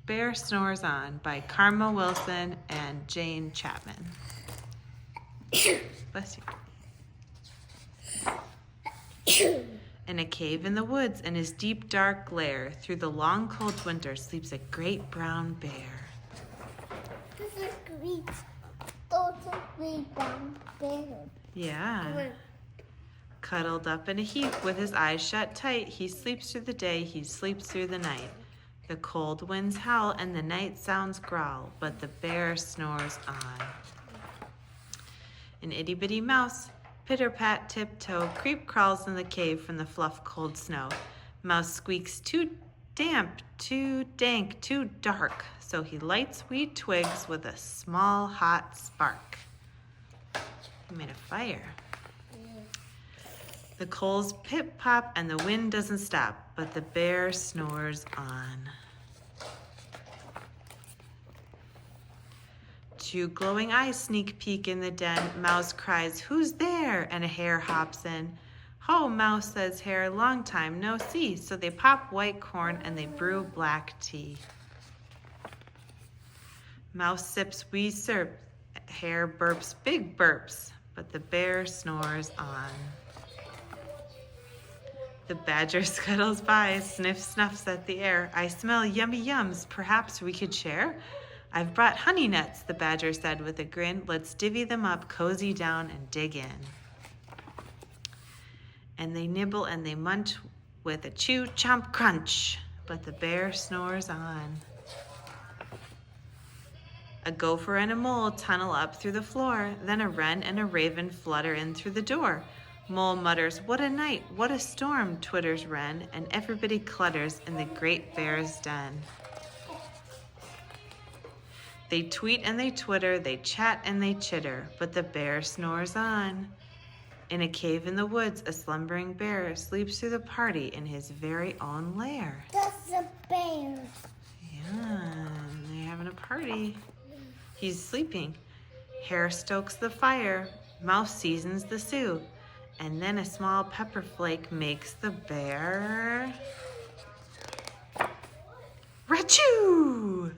Bear Snores On by Karma Wilson and Jane Chapman. Bless you. In a cave in the woods, in his deep dark lair, through the long cold winter sleeps a great brown bear. This is great. Those are great brown bear. Yeah. Cuddled up in a heap with his eyes shut tight, he sleeps through the day, he sleeps through the night. The cold winds howl and the night sounds growl, but the bear snores on. An itty-bitty mouse, pitter-pat, tiptoe, creep crawls in the cave from the fluff cold snow. Mouse squeaks, too damp, too dank, too dark, so he lights wee twigs with a small hot spark. He made a fire. The coals pip-pop and the wind doesn't stop, but the bear snores on. Two glowing eyes sneak peek in the den. Mouse cries, "Who's there?" And a hare hops in. "Ho, Mouse," says Hare, "long time no see." So they pop white corn and they brew black tea. Mouse sips wee sirp. Hare burps big burps, but the bear snores on. The badger scuttles by, snuffs at the air. "I smell yummy yums, perhaps we could share?" "I've brought honey nuts," the badger said with a grin. "Let's divvy them up, cozy down, and dig in." And they nibble and they munch with a chew, chomp, crunch, but the bear snores on. A gopher and a mole tunnel up through the floor, then a wren and a raven flutter in through the door. Mole mutters, "What a night, what a storm," twitters wren, and everybody clutters in the great bear's den. They tweet and they twitter, they chat and they chitter, but the bear snores on. In a cave in the woods, a slumbering bear sleeps through the party in his very own lair. That's a bear. Yeah, they're having a party. He's sleeping. Hare stokes the fire. Mouse seasons the stew. And then a small pepper flake makes the bear... Rachoo!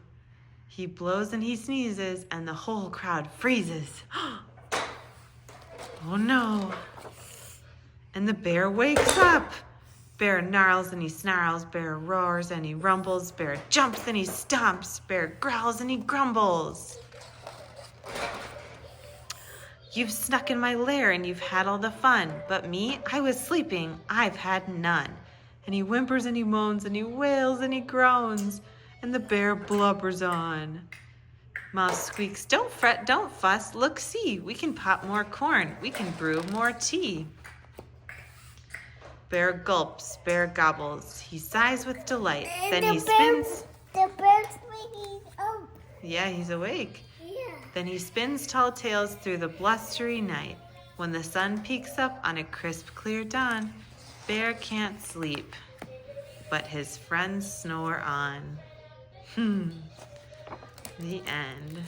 He blows and he sneezes, and the whole crowd freezes. Oh no. And the bear wakes up. Bear gnarls and he snarls. Bear roars and he rumbles. Bear jumps and he stomps. Bear growls and he grumbles. "You've snuck in my lair and you've had all the fun, but me, I was sleeping, I've had none." And he whimpers and he moans and he wails and he groans, and the bear blubbers on. Mouse squeaks, "Don't fret, don't fuss, look, see, we can pop more corn, we can brew more tea." Bear gulps, bear gobbles, he sighs with delight, And then the he spins. The bear's waking up. Yeah, he's awake. Yeah. Then he spins tall tales through the blustery night. When the sun peeks up on a crisp, clear dawn, Bear can't sleep, but his friends snore on. The end.